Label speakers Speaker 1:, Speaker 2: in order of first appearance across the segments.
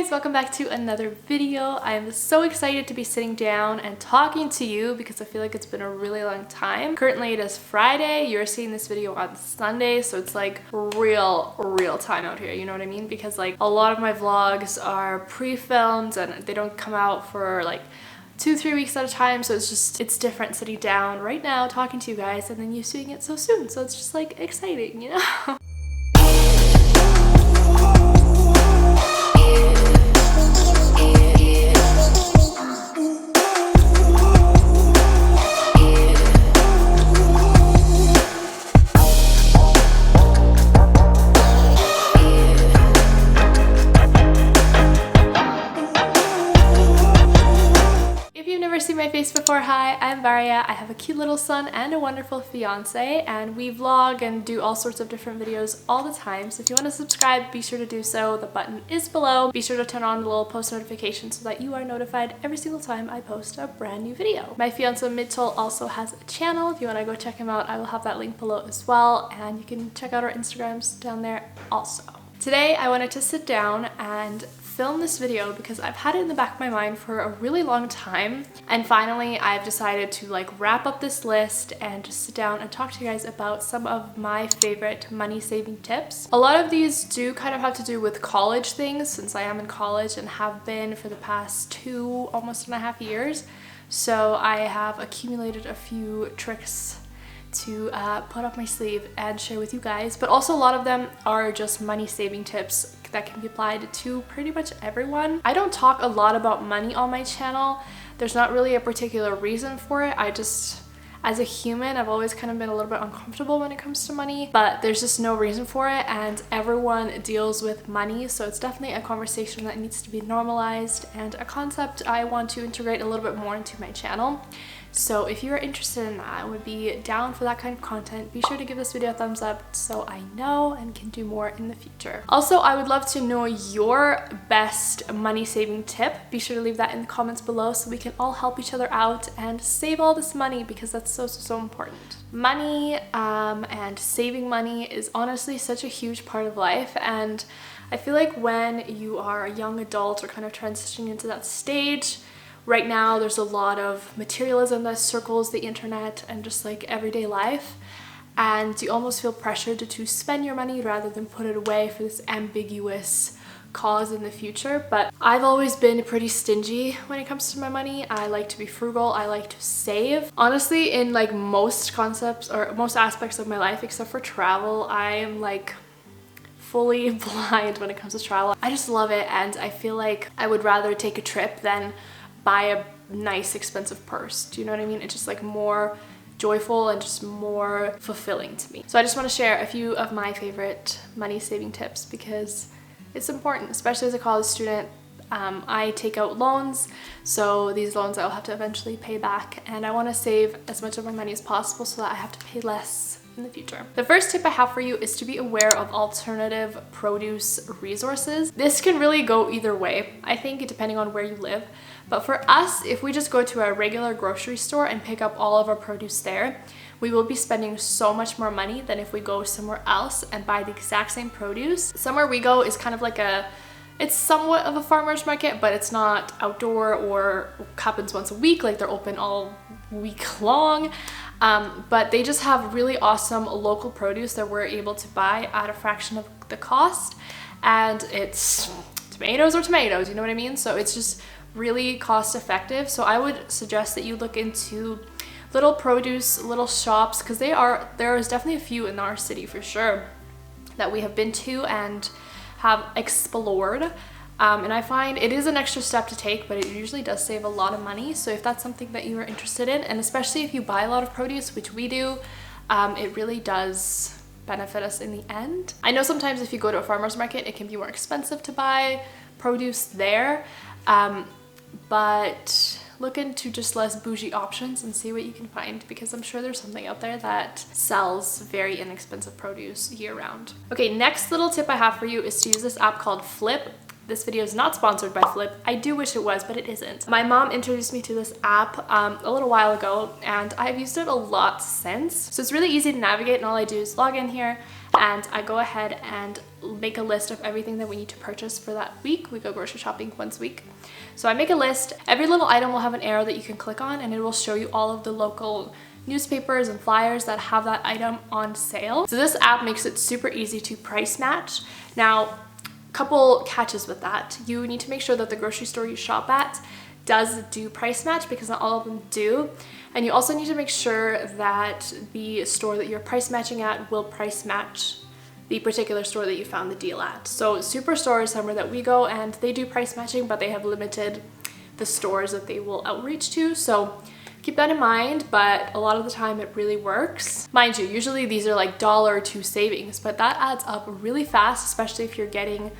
Speaker 1: guys, welcome back to another video. I am so excited to be sitting down and talking to you because I feel like it's been a really long time. Currently it is Friday, you're seeing this video on Sunday, so it's like real time out here, you know what I mean? Because like a lot of my vlogs are pre-filmed and they don't come out for like 2-3 weeks at a time, so it's different sitting down right now talking to you guys and then you seeing it so soon, so it's just like exciting, you know? Seen my face before, hi, I'm Varia. I have a cute little son and a wonderful fiance, and we vlog and do all sorts of different videos all the time. So if you want to subscribe, be sure to do so. The button is below. Be sure to turn on the little post notification so that you are notified every single time I post a brand new video. My fiance Mitchell also has a channel. If you want to go check him out, I will have that link below as well, and you can check out our Instagrams down there also. Today I wanted to sit down and film this video because I've had it in the back of my mind for a really long time, and finally I've decided to like wrap up this list and just sit down and talk to you guys about some of my favorite money saving tips. A lot of these do kind of have to do with college things, since I am in college and have been for the past almost 2.5 years, so I have accumulated a few tricks to put up my sleeve and share with you guys, but also a lot of them are just money saving tips that can be applied to pretty much everyone. I don't talk a lot about money on my channel. There's not really a particular reason for it. I just, as a human, I've always kind of been a little bit uncomfortable when it comes to money, but there's just no reason for it, and everyone deals with money, so it's definitely a conversation that needs to be normalized and a concept I want to integrate a little bit more into my channel. So if you're interested in that, I would be down for that kind of content. Be sure to give this video a thumbs up so I know and can do more in the future. Also, I would love to know your best money saving tip. Be sure to leave that in the comments below so we can all help each other out and save all this money, because that's so important. Money and saving money is honestly such a huge part of life, and I feel like when you are a young adult or kind of transitioning into that stage, right now there's a lot of materialism that circles the internet and just like everyday life, and you almost feel pressured to spend your money rather than put it away for this ambiguous cause in the future. But I've always been pretty stingy when it comes to my money. I like to be frugal, I like to save. Honestly, in like most concepts or most aspects of my life except for travel, I am like fully blind when it comes to travel. I just love it, and I feel like I would rather take a trip than buy a nice expensive purse. Do you know what I mean? It's just like more joyful and just more fulfilling to me. So I just want to share a few of my favorite money saving tips because it's important, especially as a college student. I take out loans, so these loans I'll have to eventually pay back, and I want to save as much of my money as possible so that I have to pay less in the future. The first tip I have for you is to be aware of alternative produce resources. This can really go either way, I think, depending on where you live. But for us, if we just go to a regular grocery store and pick up all of our produce there, we will be spending so much more money than if we go somewhere else and buy the exact same produce. Somewhere we go is kind of like it's somewhat of a farmer's market, but it's not outdoor or happens once a week, like they're open all week long. But they just have really awesome local produce that we're able to buy at a fraction of the cost, and it's tomatoes, you know what I mean? So it's just really cost effective. So I would suggest that you look into little produce, little shops, because there is definitely a few in our city for sure that we have been to and have explored. And I find it is an extra step to take, but it usually does save a lot of money. So if that's something that you are interested in, and especially if you buy a lot of produce, which we do, it really does benefit us in the end. I know sometimes if you go to a farmer's market, it can be more expensive to buy produce there, but look into just less bougie options and see what you can find, because I'm sure there's something out there that sells very inexpensive produce year round. Okay, next little tip I have for you is to use this app called Flip. This video is not sponsored by Flip. I do wish it was, but it isn't. My mom introduced me to this app a little while ago, and I've used it a lot since. So it's really easy to navigate, and all I do is log in here and I go ahead and make a list of everything that we need to purchase for that week. We go grocery shopping once a week. So I make a list. Every little item will have an arrow that you can click on, and it will show you all of the local newspapers and flyers that have that item on sale. So this app makes it super easy to price match. Now, couple catches with that. You need to make sure that the grocery store you shop at does do price match, because not all of them do. And you also need to make sure that the store that you're price matching at will price match the particular store that you found the deal at. So Superstore is somewhere that we go, and they do price matching, but they have limited the stores that they will outreach to. So keep that in mind, but a lot of the time it really works. Mind you, usually these are like $1 or $2 savings, but that adds up really fast, especially if you're getting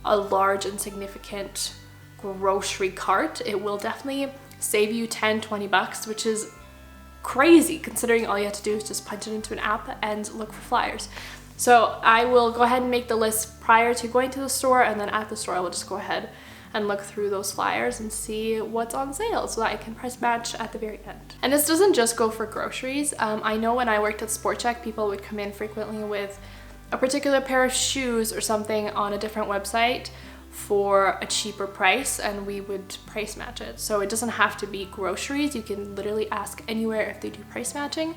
Speaker 1: a large and significant grocery cart. It will definitely save you 10, 20 bucks, which is crazy considering all you have to do is just punch it into an app and look for flyers. So I will go ahead and make the list prior to going to the store, and then at the store I will just go ahead and look through those flyers and see what's on sale so that I can price match at the very end. And this doesn't just go for groceries. I know when I worked at Sport Chek, people would come in frequently with a particular pair of shoes or something on a different website for a cheaper price, and we would price match it. So it doesn't have to be groceries. You can literally ask anywhere if they do price matching.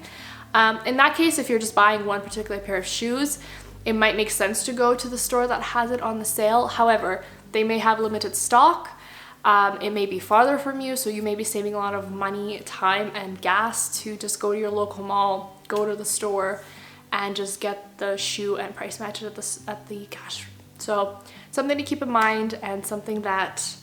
Speaker 1: In that case, if you're just buying one particular pair of shoes, it might make sense to go to the store that has it on the sale. However, they may have limited stock. It may be farther from you, so you may be saving a lot of money, time, and gas to just go to your local mall, go to the store, and just get the shoe and price match it at the cash. So something to keep in mind, and something that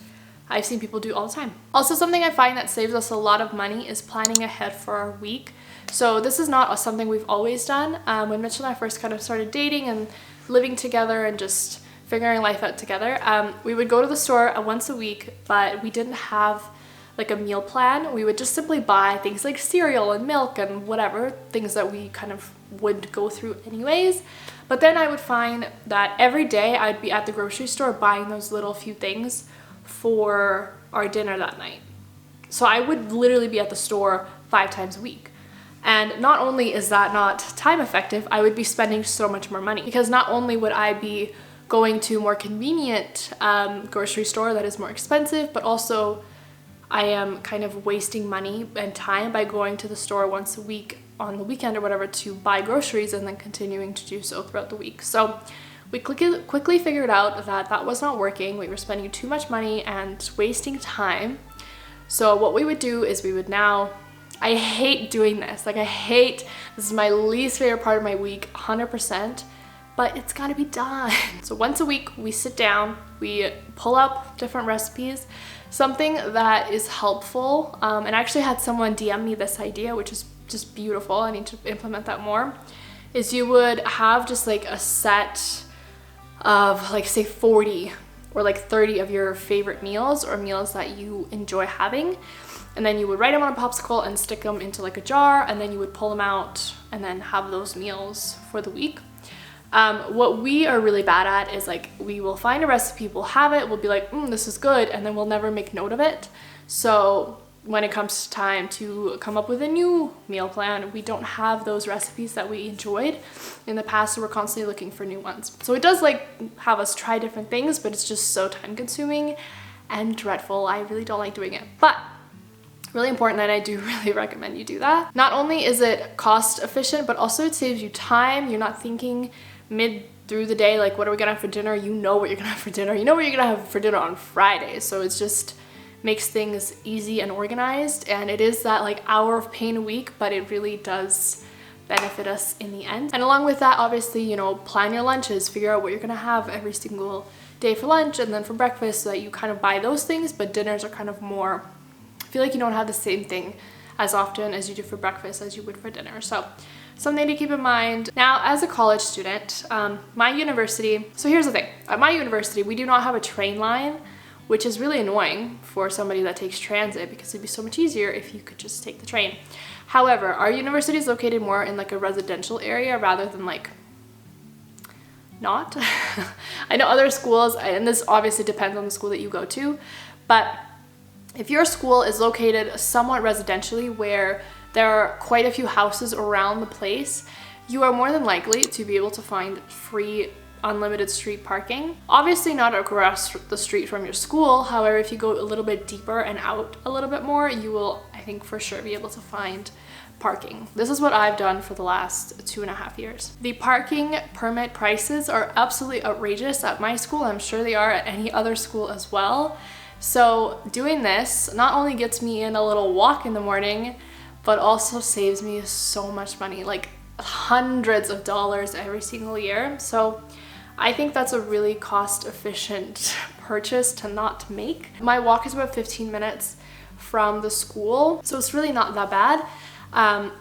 Speaker 1: I've seen people do all the time. Also, something I find that saves us a lot of money is planning ahead for our week. So this is not something we've always done. When Mitchell and I first kind of started dating and living together and just figuring life out together, we would go to the store once a week, but we didn't have like a meal plan. We would just simply buy things like cereal and milk and whatever, things that we kind of would go through anyways. But then I would find that every day I'd be at the grocery store buying those little few things for our dinner that night. So I would literally be at the store 5 times a week. And not only is that not time effective, I would be spending so much more money, because not only would I be going to a more convenient grocery store that is more expensive, but also I am kind of wasting money and time by going to the store once a week on the weekend or whatever to buy groceries and then continuing to do so throughout the week. So we quickly figured out that that was not working. We were spending too much money and wasting time. So what we would do is we would now, I hate doing this. Like this is my least favorite part of my week, 100%, but it's gotta be done. So once a week we sit down, we pull up different recipes. Something that is helpful, and I actually had someone DM me this idea, which is just beautiful, I need to implement that more, is you would have just like a set of like say 40 or like 30 of your favorite meals or meals that you enjoy having, and then you would write them on a popsicle and stick them into like a jar, and then you would pull them out and then have those meals for the week. What we are really bad at is like we will find a recipe, we'll have it, we'll be like, this is good, and then we'll never make note of it. So when it comes time to come up with a new meal plan, we don't have those recipes that we enjoyed in the past, so we're constantly looking for new ones. So it does like have us try different things, but it's just so time consuming and dreadful. I really don't like doing it, but really important, and I do really recommend you do that. Not only is it cost efficient, but also it saves you time. You're not thinking through the day, like, what are we gonna have for dinner? You know what you're gonna have for dinner. You know what you're gonna have for dinner on Friday. So it's just makes things easy and organized, and it is that like hour of pain a week, but it really does benefit us in the end. And along with that, obviously, you know, plan your lunches, figure out what you're gonna have every single day for lunch and then for breakfast, so that you kind of buy those things, but dinners are kind of more, I feel like you don't have the same thing as often as you do for breakfast as you would for dinner. So something to keep in mind. Now, as a college student, my university, so here's the thing, at my university, we do not have a train line, which is really annoying for somebody that takes transit, because it'd be so much easier if you could just take the train. However, our university is located more in like a residential area rather than like not. I know other schools, and this obviously depends on the school that you go to, but if your school is located somewhat residentially where there are quite a few houses around the place, you are more than likely to be able to find free unlimited street parking. Obviously not across the street from your school. However, if you go a little bit deeper and out a little bit more, you will, I think, for sure be able to find parking. This is what I've done for the last 2.5 years. The parking permit prices are absolutely outrageous at my school. I'm sure they are at any other school as well. So doing this not only gets me in a little walk in the morning, but also saves me so much money, like hundreds of dollars every single year. So I think that's a really cost efficient purchase to not make. My walk is about 15 minutes from the school, so it's really not that bad.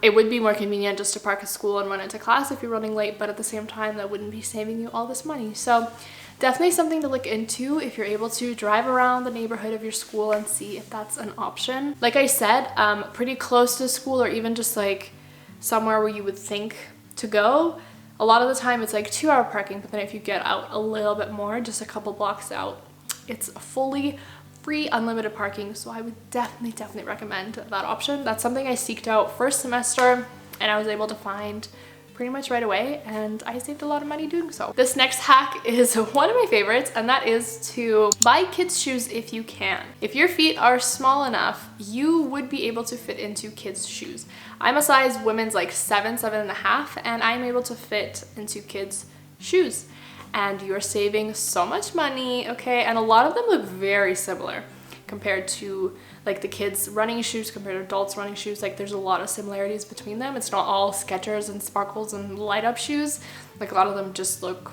Speaker 1: It would be more convenient just to park at school and run into class if you're running late, but at the same time, that wouldn't be saving you all this money. So definitely something to look into if you're able to drive around the neighborhood of your school and see if that's an option. Like I said, pretty close to school, or even just like somewhere where you would think to go, a lot of the time it's like 2-hour parking, but then if you get out a little bit more, just a couple blocks out, it's fully free unlimited parking. So I would definitely recommend that option. That's something I seeked out first semester and I was able to find pretty much right away, and I saved a lot of money doing so. This next hack is one of my favorites, and that is to buy kids shoes if you can. If your feet are small enough, you would be able to fit into kids shoes. I'm a size women's like 7.5, and I'm able to fit into kids shoes. And you're saving so much money, okay? And a lot of them look very similar compared to like the kids running shoes compared to adults running shoes. Like there's a lot of similarities between them. It's not all Skechers and sparkles and light up shoes. Like a lot of them just look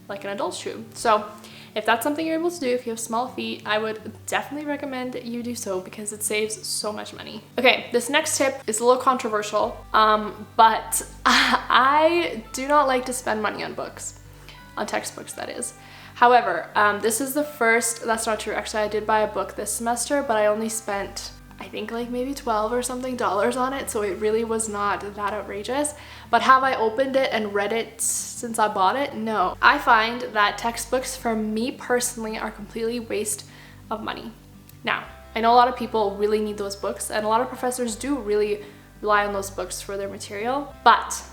Speaker 1: like an adult shoe. So if that's something you're able to do, if you have small feet, I would definitely recommend you do so because it saves so much money. Okay, this next tip is a little controversial, but I do not like to spend money on books, on textbooks that is. However, this is the first, that's not true, actually I did buy a book this semester, but I only spent, I think like maybe $12 or something on it, so it really was not that outrageous. But have I opened it and read it since I bought it? No. I find that textbooks for me personally are completely waste of money. Now, I know a lot of people really need those books, and a lot of professors do really rely on those books for their material, but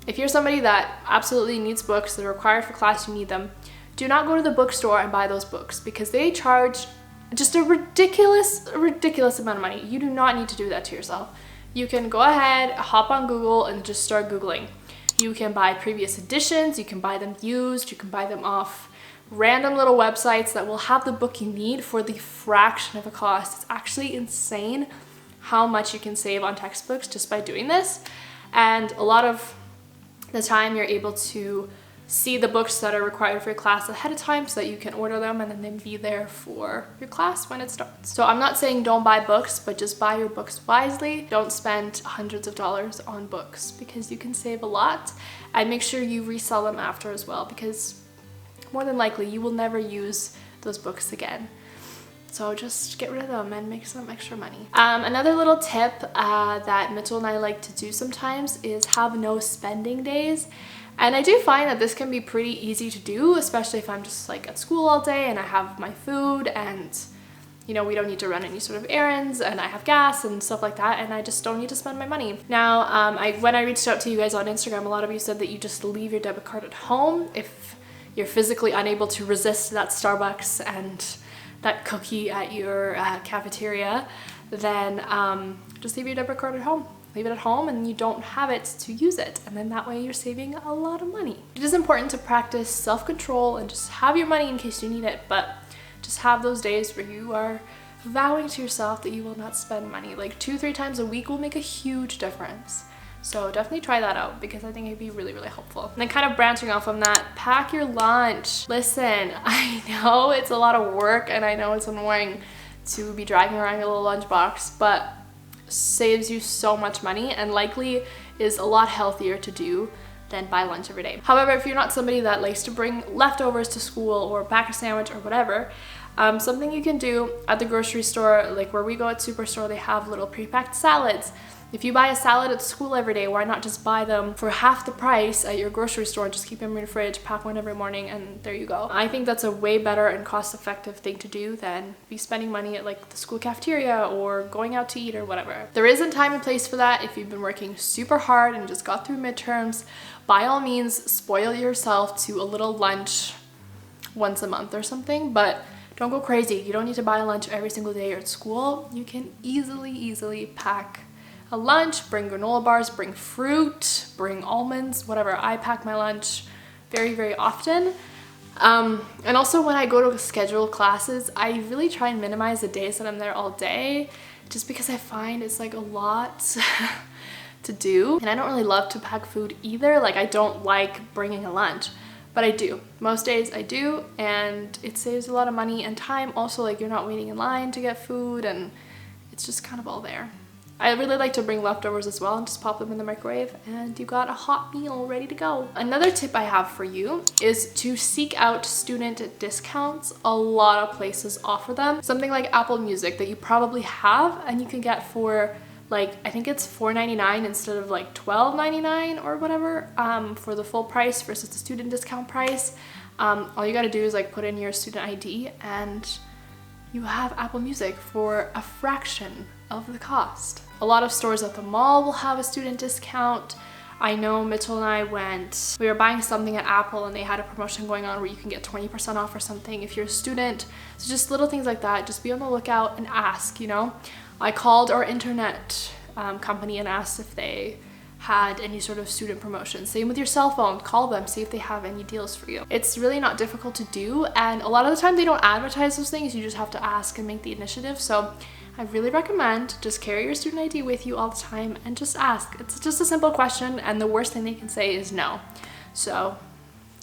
Speaker 1: if you're somebody that absolutely needs books, that are required for class, you need them, do not go to the bookstore and buy those books because they charge just a ridiculous amount of money. You do not need to do that to yourself. You can go ahead, hop on Google and just start Googling. You can buy previous editions, you can buy them used, you can buy them off random little websites that will have the book you need for the fraction of a cost. It's actually insane how much you can save on textbooks just by doing this. And a lot of the time you're able to see the books that are required for your class ahead of time so that you can order them and then they'll be there for your class when it starts. So I'm not saying don't buy books, but just buy your books wisely. Don't spend hundreds of dollars on books because you can save a lot, and make sure you resell them after as well because more than likely you will never use those books again. So just get rid of them and make some extra money. Another little tip that Mitchell and I like to do sometimes is have no spending days. And I do find that this can be pretty easy to do, especially if I'm just like at school all day and I have my food and, you know, we don't need to run any sort of errands and I have gas and stuff like that, and I just don't need to spend my money. Now, when I reached out to you guys on Instagram, a lot of you said that you just leave your debit card at home if you're physically unable to resist that Starbucks and that cookie at your cafeteria, then just leave your debit card at home. Leave it at home and you don't have it to use it, and then that way you're saving a lot of money. It is important to practice self-control and just have your money in case you need it, but just have those days where you are vowing to yourself that you will not spend money. Like 2-3 times a week will make a huge difference. So definitely try that out because I think it'd be really helpful. And then kind of branching off from that, pack your lunch. Listen, I know it's a lot of work and I know it's annoying to be dragging around your little lunchbox, but saves you so much money and likely is a lot healthier to do than buy lunch every day. However, if you're not somebody that likes to bring leftovers to school or pack a sandwich or whatever, something you can do at the grocery store, like where we go at Superstore, they have little pre-packed salads. If you buy a salad at school every day, why not just buy them for half the price at your grocery store and just keep them in your fridge, pack one every morning, and there you go. I think that's a way better and cost-effective thing to do than be spending money at like the school cafeteria or going out to eat or whatever. There isn't time and place for that. If you've been working super hard and just got through midterms, by all means, spoil yourself to a little lunch once a month or something, but don't go crazy. You don't need to buy a lunch every single day you're at school. You can easily pack a lunch, bring granola bars, bring fruit, bring almonds, whatever. I pack my lunch very often. And also when I go to scheduled classes, I really try and minimize the days that I'm there all day, just because I find it's like a lot to do. And I don't really love to pack food either. Like I don't like bringing a lunch, but I do. Most days I do, and it saves a lot of money and time. Also, like you're not waiting in line to get food, and it's just kind of all there. I really like to bring leftovers as well and just pop them in the microwave, and you got a hot meal ready to go. Another tip I have for you is to seek out student discounts. A lot of places offer them. Something like Apple Music that you probably have and you can get for like, I think it's $4.99 instead of like $12.99 or whatever, for the full price versus the student discount price. All you gotta do is like put in your student ID and you have Apple Music for a fraction of the cost. A lot of stores at the mall will have a student discount. I know Mitchell and I we were buying something at Apple and they had a promotion going on where you can get 20% off or something if you're a student. So just little things like that, just be on the lookout and ask, you know. I called our internet company and asked if they had any sort of student promotion. Same with your cell phone, call them, see if they have any deals for you. It's really not difficult to do, and a lot of the time they don't advertise those things, you just have to ask and make the initiative. So I really recommend just carry your student ID with you all the time and just ask. It's just a simple question, and the worst thing they can say is no. So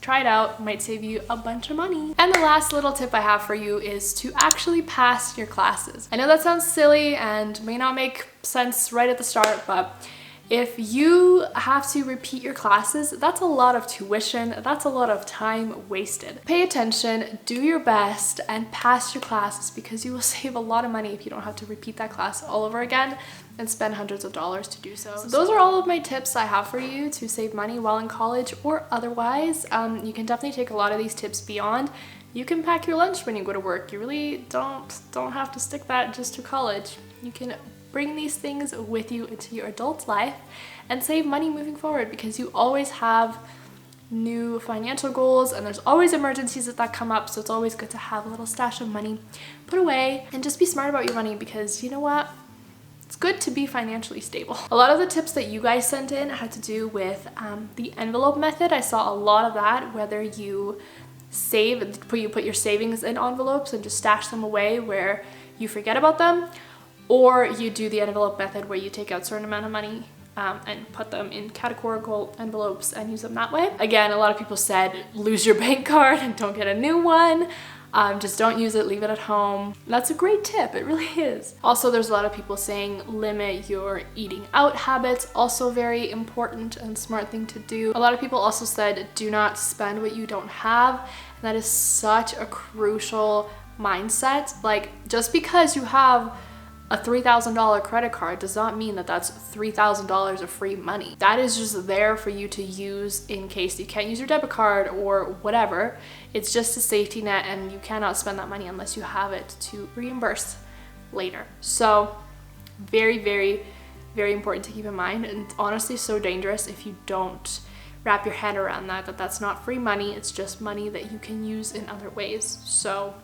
Speaker 1: try it out, it might save you a bunch of money. And the last little tip I have for you is to actually pass your classes. I know that sounds silly and may not make sense right at the start, but if you have to repeat your classes, that's a lot of tuition, that's a lot of time wasted. Pay attention, do your best, and pass your classes, because you will save a lot of money if you don't have to repeat that class all over again and spend hundreds of dollars to do so. So those are all of my tips I have for you to save money while in college or otherwise. You can definitely take a lot of these tips beyond. You can pack your lunch when you go to work. You really don't have to stick that just to college. You can bring these things with you into your adult life and save money moving forward, because you always have new financial goals and there's always emergencies that come up. So it's always good to have a little stash of money put away, and just be smart about your money, because you know what? It's good to be financially stable. A lot of the tips that you guys sent in had to do with the envelope method. I saw a lot of that, whether you put your savings in envelopes and just stash them away where you forget about them, or you do the envelope method where you take out a certain amount of money and put them in categorical envelopes and use them that way. Again, a lot of people said lose your bank card and don't get a new one. Just don't use it, leave it at home. That's a great tip, it really is. Also, there's a lot of people saying limit your eating out habits, also very important and smart thing to do. A lot of people also said do not spend what you don't have, and that is such a crucial mindset. Like, just because you have a $3,000 credit card does not mean that that's $3,000 of free money. That is just there for you to use in case you can't use your debit card or whatever. It's just a safety net, and you cannot spend that money unless you have it to reimburse later. So very important to keep in mind, and honestly so dangerous if you don't wrap your head around that that's not free money, it's just money that you can use in other ways. So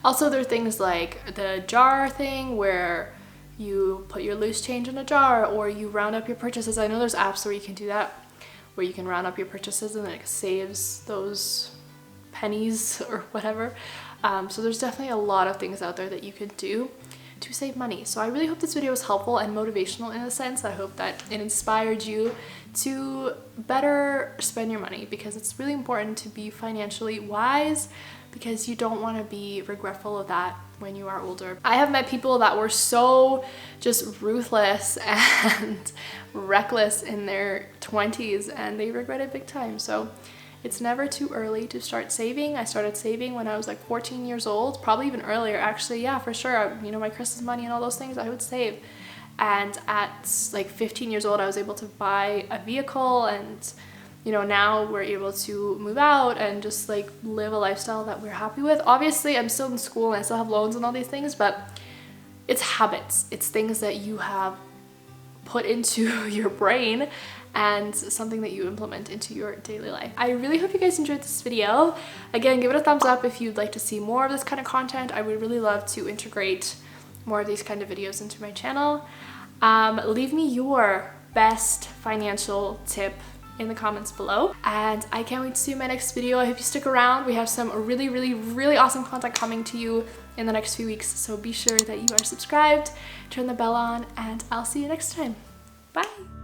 Speaker 1: also, there are things like the jar thing where you put your loose change in a jar, or you round up your purchases. I know there's apps where you can do that, where you can round up your purchases and then it saves those pennies or whatever. So there's definitely a lot of things out there that you could do to save money. So I really hope this video was helpful and motivational in a sense. I hope that it inspired you to better spend your money, because it's really important to be financially wise, because you don't want to be regretful of that when you are older. I have met people that were so just ruthless and reckless in their 20s and they regret it big time. So it's never too early to start saving. I started saving when I was like 14 years old, probably even earlier actually. Yeah, for sure. You know, my Christmas money and all those things I would save. And at like 15 years old, I was able to buy a vehicle, and you know, now we're able to move out and just like live a lifestyle that we're happy with. Obviously, I'm still in school and I still have loans and all these things, but it's habits. It's things that you have put into your brain and something that you implement into your daily life. I really hope you guys enjoyed this video. Again, give it a thumbs up if you'd like to see more of this kind of content. I would really love to integrate more of these kind of videos into my channel. Leave me your best financial tip in the comments below, and I can't wait to see you in my next video. I hope you stick around. We have some really awesome content coming to you in the next few weeks, so be sure that you are subscribed, turn the bell on, and I'll see you next time. Bye.